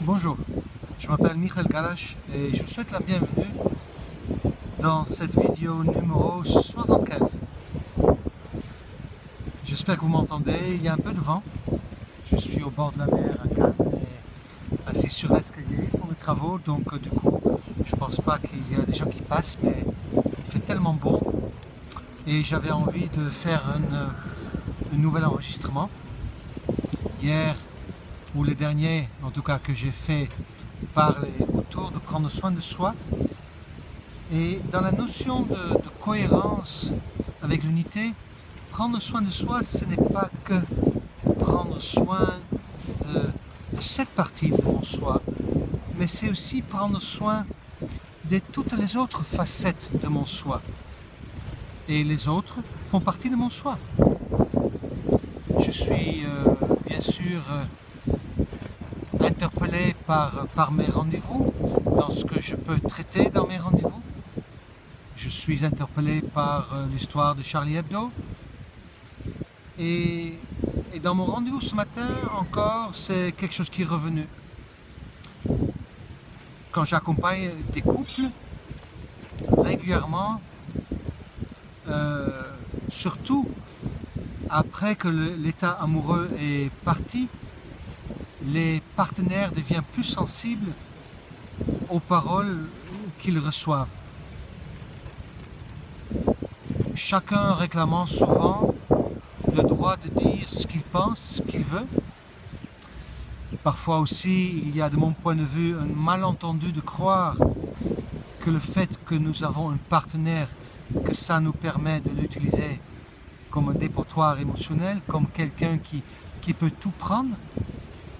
Bonjour, je m'appelle Michael Kalash et je vous souhaite la bienvenue dans cette vidéo numéro 75. J'espère que vous m'entendez, il y a un peu de vent. Je suis au bord de la mer à Cannes et assis sur l'escalier, ils font des travaux, donc du coup je pense pas qu'il y a des gens qui passent, mais il fait tellement beau et j'avais envie de faire un nouvel enregistrement. Hier, ou les derniers en tout cas que j'ai fait, parler autour de prendre soin de soi, et dans la notion de cohérence avec l'unité, prendre soin de soi, ce n'est pas que prendre soin de cette partie de mon soi, mais c'est aussi prendre soin de toutes les autres facettes de mon soi, et les autres font partie de mon soi. Je suis bien sûr interpellé par mes rendez-vous, dans ce que je peux traiter dans mes rendez-vous. Je suis interpellé par l'histoire de Charlie Hebdo. Et dans mon rendez-vous ce matin encore, c'est quelque chose qui est revenu. Quand j'accompagne des couples, régulièrement, surtout après que l'état amoureux est parti, les partenaires deviennent plus sensibles aux paroles qu'ils reçoivent. Chacun réclamant souvent le droit de dire ce qu'il pense, ce qu'il veut. Parfois aussi, il y a de mon point de vue un malentendu de croire que le fait que nous avons un partenaire, que ça nous permet de l'utiliser comme un dépotoir émotionnel, comme quelqu'un qui peut tout prendre.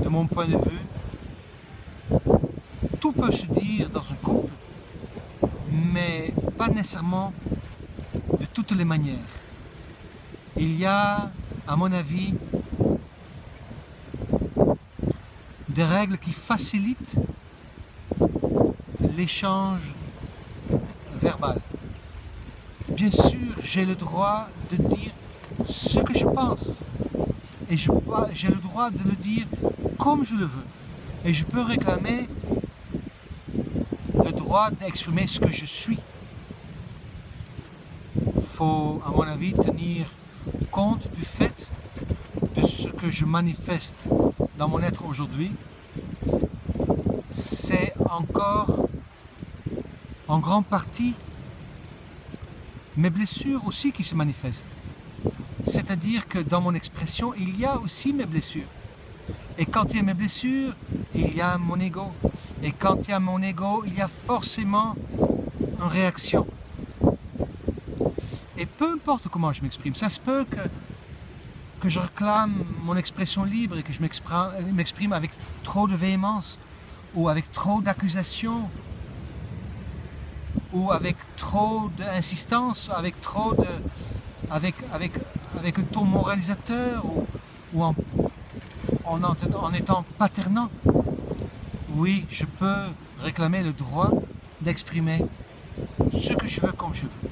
De mon point de vue, tout peut se dire dans un couple, mais pas nécessairement de toutes les manières. Il y a, à mon avis, des règles qui facilitent l'échange verbal. Bien sûr, j'ai le droit de dire ce que je pense, et j'ai le droit de le dire comme je le veux. Et je peux réclamer le droit d'exprimer ce que je suis. Il faut, à mon avis, tenir compte du fait de ce que je manifeste dans mon être aujourd'hui. C'est encore en grande partie mes blessures aussi qui se manifestent. C'est-à-dire que dans mon expression, il y a aussi mes blessures. Et quand il y a mes blessures, il y a mon ego. Et quand il y a mon ego, il y a forcément une réaction. Et peu importe comment je m'exprime, ça se peut que je réclame mon expression libre et que je m'exprime avec trop de véhémence, ou avec trop d'accusation, ou avec trop d'insistance, avec trop de... avec un ton moralisateur, ou en étant paternant. Oui, je peux réclamer le droit d'exprimer ce que je veux comme je veux.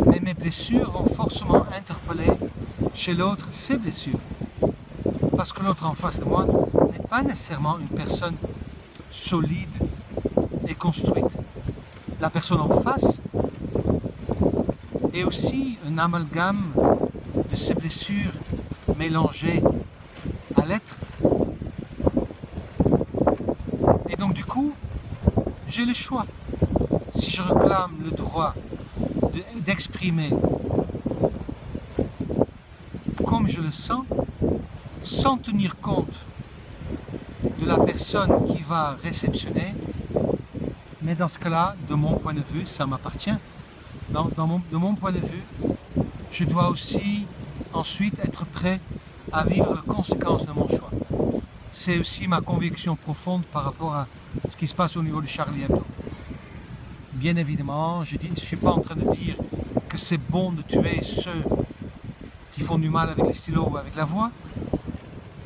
Mais mes blessures vont forcément interpeller chez l'autre ses blessures. Parce que l'autre en face de moi n'est pas nécessairement une personne solide et construite. La personne en face est aussi un amalgame de ces blessures mélangées à l'être. Et donc du coup, j'ai le choix. Si je réclame le droit d'exprimer comme je le sens, sans tenir compte de la personne qui va réceptionner, mais dans ce cas-là, de mon point de vue, ça m'appartient. De mon point de vue, je dois aussi ensuite être prêt à vivre les conséquences de mon choix. C'est aussi ma conviction profonde par rapport à ce qui se passe au niveau de Charlie Hebdo. Bien évidemment, je ne suis pas en train de dire que c'est bon de tuer ceux qui font du mal avec les stylos ou avec la voix,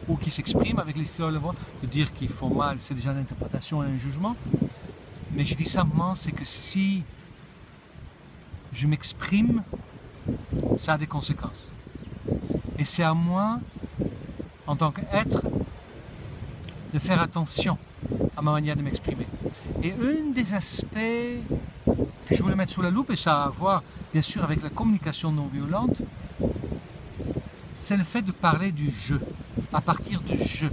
ou qui s'expriment avec les stylos et la voix. De dire qu'ils font mal, c'est déjà une interprétation et un jugement. Mais je dis simplement, c'est que si je m'exprime, ça a des conséquences. Et c'est à moi, en tant qu'être, de faire attention à ma manière de m'exprimer. Et un des aspects que je voulais mettre sous la loupe, et ça a à voir bien sûr avec la communication non violente, c'est le fait de parler du je, à partir de je.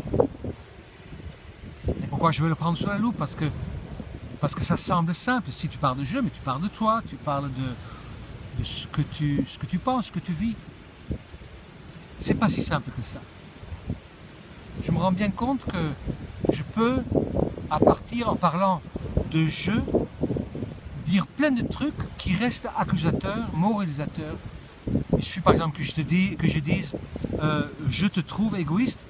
Et pourquoi je veux le prendre sous la loupe? Parce que ça semble simple. Si tu parles de je, mais tu parles de toi, tu parles de ce que tu penses, ce que tu vis. C'est pas si simple que ça. Je me rends bien compte que je peux, en parlant de je, dire plein de trucs qui restent accusateurs, moralisateurs. Il suffit par exemple que je dise je te trouve égoïste,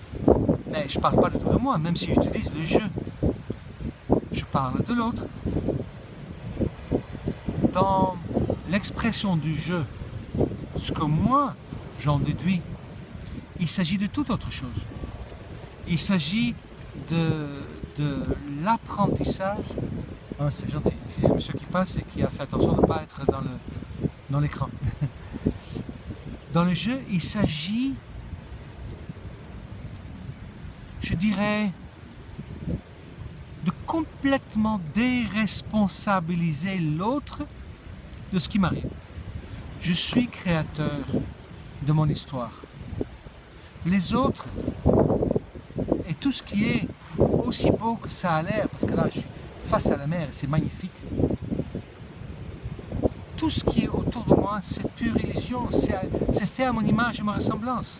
mais je ne parle pas du tout de moi, même si j'utilise le je. Je parle de l'autre. Dans l'expression du je, ce que moi j'en déduis, il s'agit de toute autre chose. Il s'agit de l'apprentissage. Oh, c'est gentil, il y a un monsieur qui passe et qui a fait attention de ne pas être dans l'écran. Dans le jeu, il s'agit, je dirais, de complètement déresponsabiliser l'autre de ce qui m'arrive. Je suis créateur de mon histoire. Les autres, et tout ce qui est aussi beau que ça a l'air, parce que là je suis face à la mer et c'est magnifique, tout ce qui est autour de moi, c'est pure illusion, c'est fait à mon image et ma ressemblance,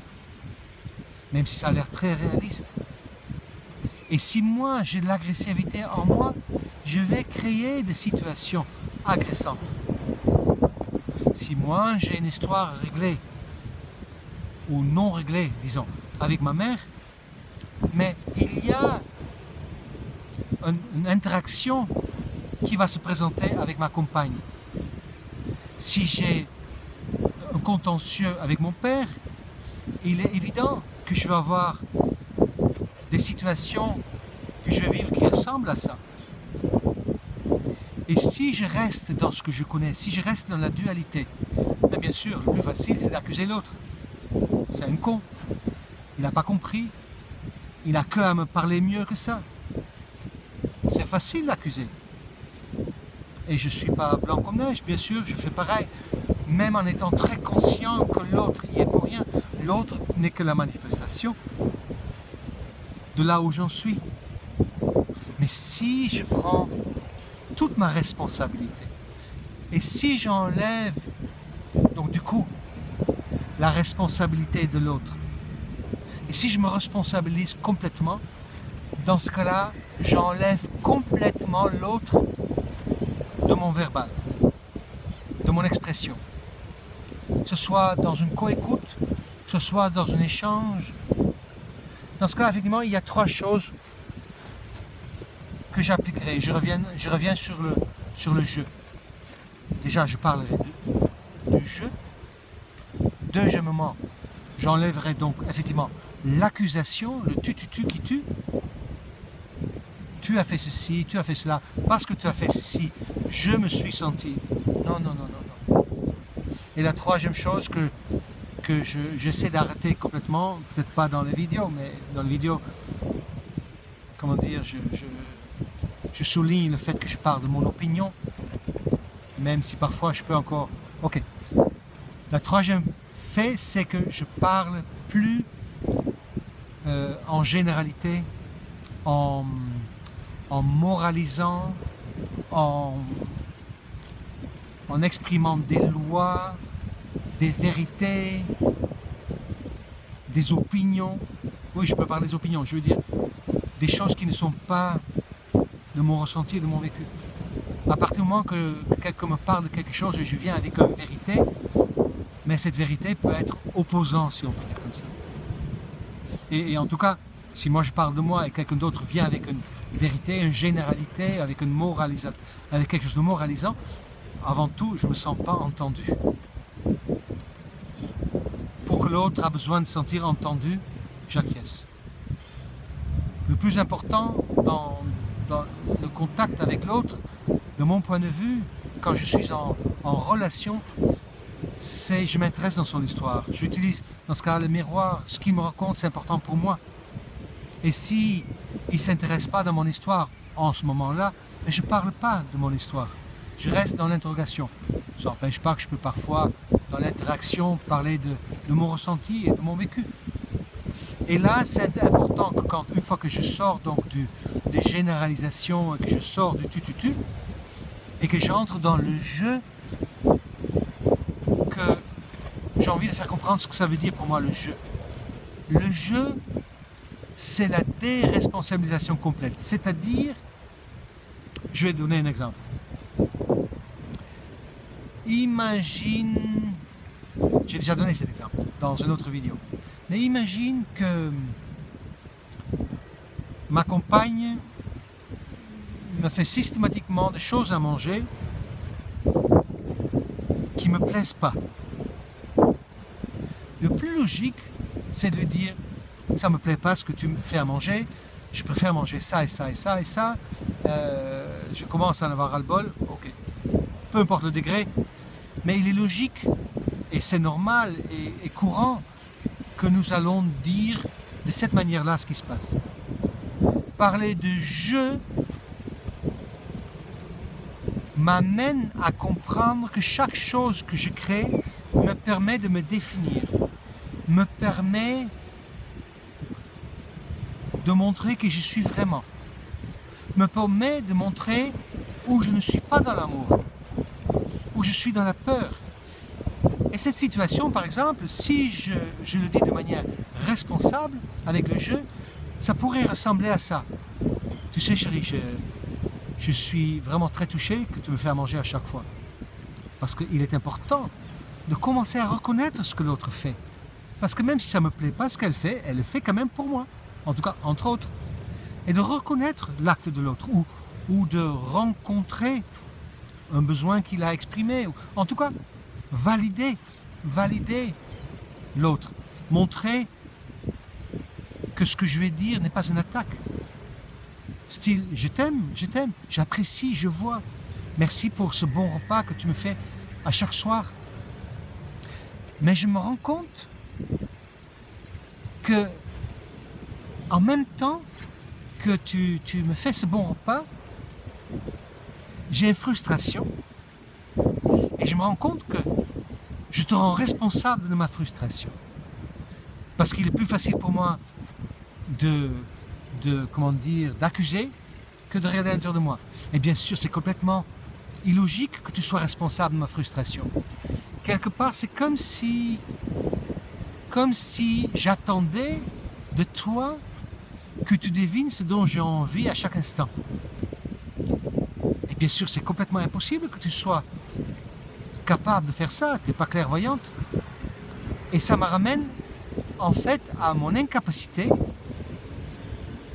même si ça a l'air très réaliste. Et si moi j'ai de l'agressivité en moi, je vais créer des situations agressantes. Si moi j'ai une histoire réglée, ou non réglée, disons, avec ma mère, mais il y a une interaction qui va se présenter avec ma compagne. Si j'ai un contentieux avec mon père, il est évident que je vais avoir des situations que je vais vivre qui ressemblent à ça. Et si je reste dans ce que je connais, si je reste dans la dualité, bien sûr, le plus facile c'est d'accuser l'autre. C'est un con, il n'a pas compris, il n'a qu'à me parler mieux que ça. C'est facile d'accuser. Et je ne suis pas blanc comme neige, bien sûr, je fais pareil. Même en étant très conscient que l'autre y est pour rien. L'autre n'est que la manifestation de là où j'en suis. Mais si je prends toute ma responsabilité, et si j'enlève, donc du coup, la responsabilité de l'autre, et si je me responsabilise complètement, dans ce cas-là, j'enlève complètement l'autre de mon verbal, de mon expression. Que ce soit dans une coécoute, que ce soit dans un échange. Dans ce cas, effectivement, il y a trois choses que j'appliquerai. Je reviens sur le jeu. Déjà, je parlerai du jeu. Deuxièmement, j'enlèverai donc effectivement l'accusation, le tu qui tue. Tu as fait ceci, tu as fait cela, parce que tu as fait ceci, je me suis senti. Non, non, non, non, non. Et la troisième chose que j'essaie d'arrêter complètement, peut-être pas dans les vidéos, mais dans les vidéos, comment dire, je souligne le fait que je parle de mon opinion, même si parfois je peux encore... Ok. La troisième fait, c'est que je parle plus en généralité, en moralisant, en exprimant des lois, des vérités, des opinions. Oui, je peux parler des opinions, je veux dire des choses qui ne sont pas de mon ressenti et de mon vécu. À partir du moment que quelqu'un me parle de quelque chose, je viens avec une vérité, mais cette vérité peut être opposante, si on peut dire comme ça. Et en tout cas, si moi je parle de moi et quelqu'un d'autre vient avec une vérité, une généralité, avec quelque chose de moralisant, avant tout, je ne me sens pas entendu. Pour que l'autre a besoin de se sentir entendu, j'acquiesce. Le plus important dans le contact avec l'autre, de mon point de vue, quand je suis en relation, c'est je m'intéresse dans son histoire. J'utilise dans ce cas le miroir, ce qu'il me raconte, c'est important pour moi. Et si il ne s'intéresse pas dans mon histoire en ce moment-là, mais je ne parle pas de mon histoire. Je reste dans l'interrogation. Ça n'empêche pas que je peux parfois, dans l'interaction, parler de mon ressenti et de mon vécu. Et là, c'est important que une fois que je sors donc des généralisations, que je sors du tu, et que j'entre dans le jeu, que j'ai envie de faire comprendre ce que ça veut dire pour moi le jeu. Le jeu, c'est la déresponsabilisation complète. C'est-à-dire, je vais donner un exemple. Imagine, j'ai déjà donné cet exemple dans une autre vidéo, mais imagine que ma compagne me fait systématiquement des choses à manger qui ne me plaisent pas. Le plus logique, c'est de lui dire, ça ne me plaît pas ce que tu me fais à manger, je préfère manger ça et ça et ça et ça, je commence à en avoir ras-le-bol, ok. Peu importe le degré, mais il est logique et c'est normal et courant que nous allons dire de cette manière-là ce qui se passe. Parler de je m'amène à comprendre que chaque chose que je crée me permet de me définir, me permet de montrer qui je suis vraiment, me permet de montrer où je ne suis pas dans l'amour, où je suis dans la peur. Et cette situation, par exemple, si je le dis de manière responsable avec le jeu, ça pourrait ressembler à ça. Tu sais chérie, je suis vraiment très touché que tu me fais à manger à chaque fois. Parce qu'il est important de commencer à reconnaître ce que l'autre fait. Parce que même si ça ne me plaît pas ce qu'elle fait, elle le fait quand même pour moi. En tout cas, entre autres. Et de reconnaître l'acte de l'autre ou de rencontrer un besoin qu'il a exprimé. En tout cas, valider l'autre. Montrer que ce que je vais dire n'est pas une attaque. Style, je t'aime, j'apprécie, je vois. Merci pour ce bon repas que tu me fais à chaque soir. Mais je me rends compte que en même temps que tu me fais ce bon repas, j'ai une frustration et je me rends compte que je te rends responsable de ma frustration. Parce qu'il est plus facile pour moi d'accuser que de regarder à l'intérieur de moi. Et bien sûr, c'est complètement illogique que tu sois responsable de ma frustration. Quelque part, c'est comme si j'attendais de toi que tu devines ce dont j'ai envie à chaque instant. Et bien sûr, c'est complètement impossible que tu sois capable de faire ça, tu n'es pas clairvoyante. Et ça me ramène en fait à mon incapacité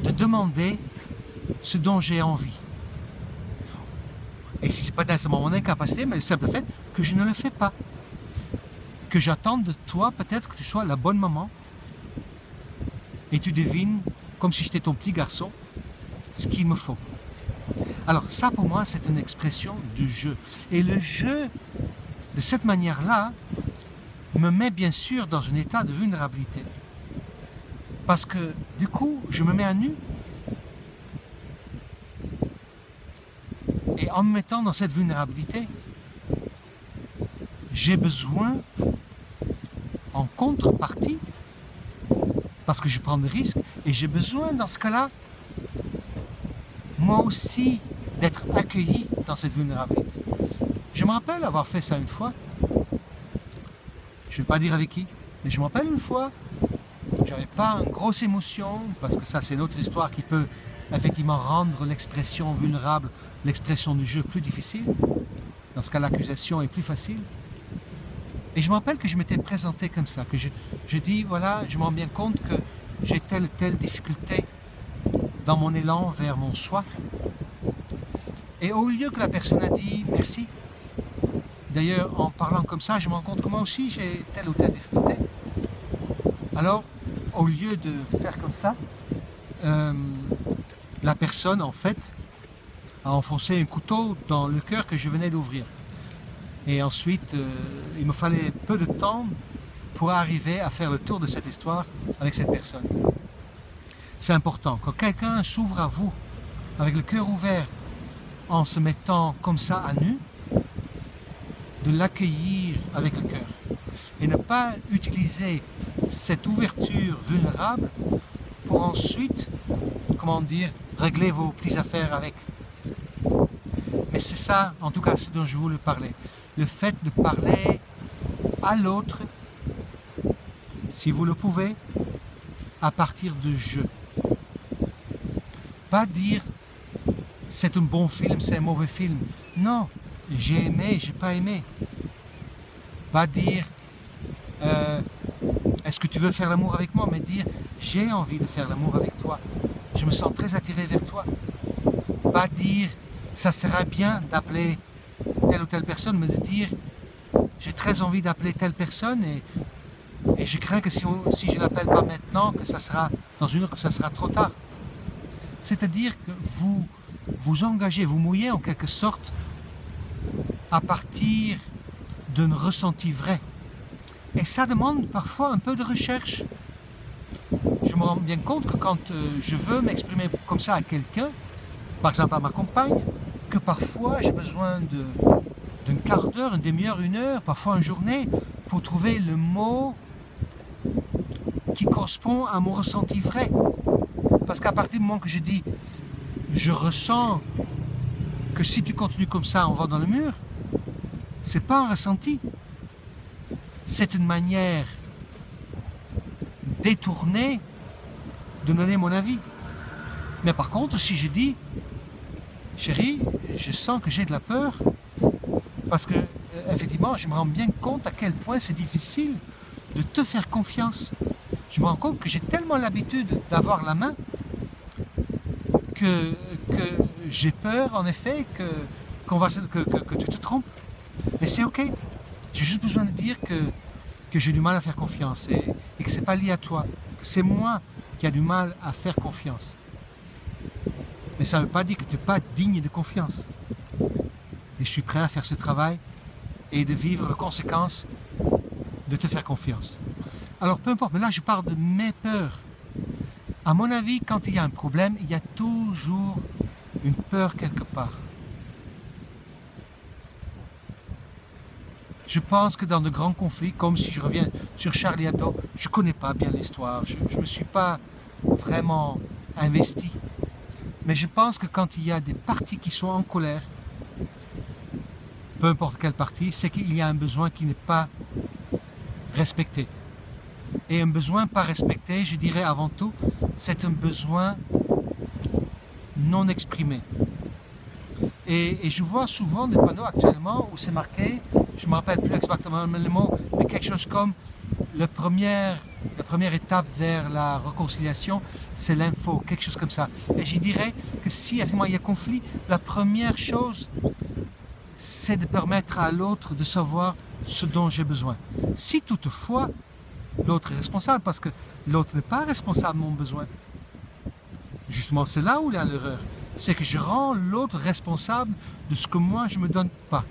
de demander ce dont j'ai envie. Et si ce n'est pas nécessairement mon incapacité, mais le simple fait que je ne le fais pas. Que j'attends de toi peut-être que tu sois la bonne maman et tu devines, comme si j'étais ton petit garçon, ce qu'il me faut. Alors ça pour moi c'est une expression du jeu. Et le jeu, de cette manière-là, me met bien sûr dans un état de vulnérabilité. Parce que du coup, je me mets à nu. Et en me mettant dans cette vulnérabilité, j'ai besoin, en contrepartie, parce que je prends des risques, et j'ai besoin dans ce cas-là, moi aussi, d'être accueilli dans cette vulnérabilité. Je me rappelle avoir fait ça une fois, je ne vais pas dire avec qui, mais je me rappelle une fois, j'avais pas une grosse émotion, parce que ça c'est une autre histoire qui peut effectivement rendre l'expression vulnérable, l'expression du jeu plus difficile. Dans ce cas, l'accusation est plus facile. Et je me rappelle que je m'étais présenté comme ça, que je dis, voilà, je me rends bien compte que j'ai telle ou telle difficulté dans mon élan vers mon soi. Et au lieu que la personne a dit merci, d'ailleurs en parlant comme ça, je me rends compte que moi aussi j'ai telle ou telle difficulté. Alors, au lieu de faire comme ça, la personne en fait a enfoncé un couteau dans le cœur que je venais d'ouvrir. Et ensuite, il me fallait peu de temps pour arriver à faire le tour de cette histoire avec cette personne. C'est important. Quand quelqu'un s'ouvre à vous, avec le cœur ouvert, en se mettant comme ça à nu, de l'accueillir avec le cœur. Et ne pas utiliser cette ouverture vulnérable pour ensuite, comment dire, régler vos petites affaires avec. Mais c'est ça, en tout cas, ce dont je voulais parler. Le fait de parler à l'autre, si vous le pouvez, à partir de je. Pas dire c'est un bon film, c'est un mauvais film. Non, j'ai aimé, j'ai pas aimé. Pas dire est-ce que tu veux faire l'amour avec moi, mais dire j'ai envie de faire l'amour avec toi. Je me sens très attiré vers toi. Pas dire ça serait bien d'appeler telle ou telle personne, mais de dire j'ai très envie d'appeler telle personne et je crains que si je ne l'appelle pas maintenant, que ça sera dans une heure, que ça sera trop tard. C'est-à-dire que vous vous engagez, vous mouillez en quelque sorte à partir d'un ressenti vrai. Et ça demande parfois un peu de recherche. Je me rends bien compte que quand je veux m'exprimer comme ça à quelqu'un, par exemple à ma compagne, que parfois j'ai besoin d'un quart d'heure, une demi-heure, une heure, parfois une journée, pour trouver le mot qui correspond à mon ressenti vrai. Parce qu'à partir du moment que je dis je ressens que si tu continues comme ça, on va dans le mur, c'est pas un ressenti. C'est une manière détournée de donner mon avis. Mais par contre, si je dis chérie, je sens que j'ai de la peur, parce que effectivement, je me rends bien compte à quel point c'est difficile de te faire confiance. Je me rends compte que j'ai tellement l'habitude d'avoir la main que j'ai peur, en effet, que tu te trompes. Mais c'est ok. J'ai juste besoin de dire que j'ai du mal à faire confiance et que ce n'est pas lié à toi. C'est moi qui ai du mal à faire confiance. Mais ça ne veut pas dire que tu n'es pas digne de confiance. Et je suis prêt à faire ce travail et de vivre les conséquences de te faire confiance. Alors peu importe, mais là je parle de mes peurs. À mon avis, quand il y a un problème, il y a toujours une peur quelque part. Je pense que dans de grands conflits, comme si je reviens sur Charlie Hebdo, je ne connais pas bien l'histoire, je ne me suis pas vraiment investi. Mais je pense que quand il y a des partis qui sont en colère, peu importe quel parti, c'est qu'il y a un besoin qui n'est pas respecté. Et un besoin pas respecté, je dirais avant tout, c'est un besoin non exprimé. Et je vois souvent des panneaux actuellement où c'est marqué, je ne me rappelle plus exactement le mot, mais quelque chose comme la première étape vers la réconciliation, c'est l'info, quelque chose comme ça. Et je dirais que si effectivement il y a conflit, la première chose, c'est de permettre à l'autre de savoir ce dont j'ai besoin. Si toutefois, l'autre est responsable, parce que l'autre n'est pas responsable de mon besoin. Justement, c'est là où il y a l'erreur. C'est que je rends l'autre responsable de ce que moi je ne me donne pas.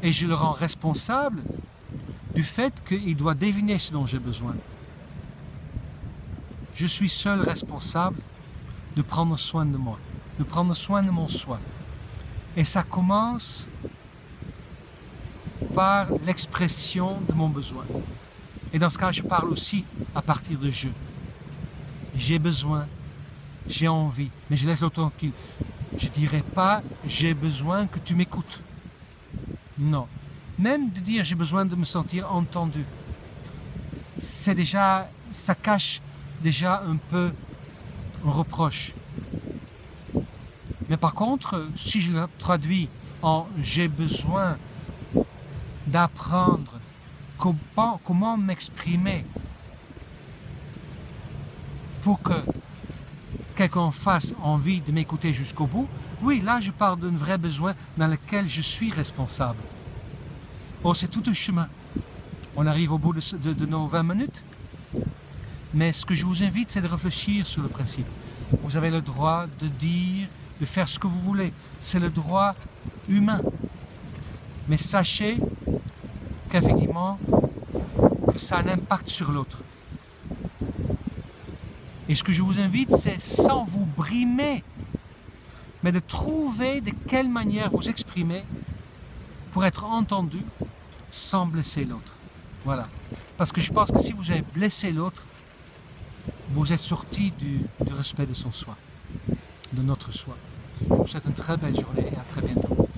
Et je le rends responsable du fait qu'il doit deviner ce dont j'ai besoin. Je suis seul responsable de prendre soin de moi, de prendre soin de mon soi. Et ça commence par l'expression de mon besoin. Et dans ce cas, je parle aussi à partir de je. J'ai besoin, j'ai envie, mais je laisse l'autre tranquille. Je ne dirai pas j'ai besoin que tu m'écoutes. Non. Même de dire j'ai besoin de me sentir entendu, c'est déjà, ça cache déjà un peu un reproche. Mais par contre, si je le traduis en j'ai besoin d'apprendre comment m'exprimer pour que quelqu'un fasse envie de m'écouter jusqu'au bout, oui, là je parle d'un vrai besoin dans lequel je suis responsable. Oh, c'est tout un chemin. On arrive au bout de nos 20 minutes. Mais ce que je vous invite, c'est de réfléchir sur le principe. Vous avez le droit de dire, de faire ce que vous voulez. C'est le droit humain. Mais sachez qu'effectivement, que ça a un impact sur l'autre. Et ce que je vous invite, c'est sans vous brimer, mais de trouver de quelle manière vous exprimer pour être entendu sans blesser l'autre. Voilà. Parce que je pense que si vous avez blessé l'autre, vous êtes sorti du respect de son soi, de notre soi. Je vous souhaite une très belle journée et à très bientôt.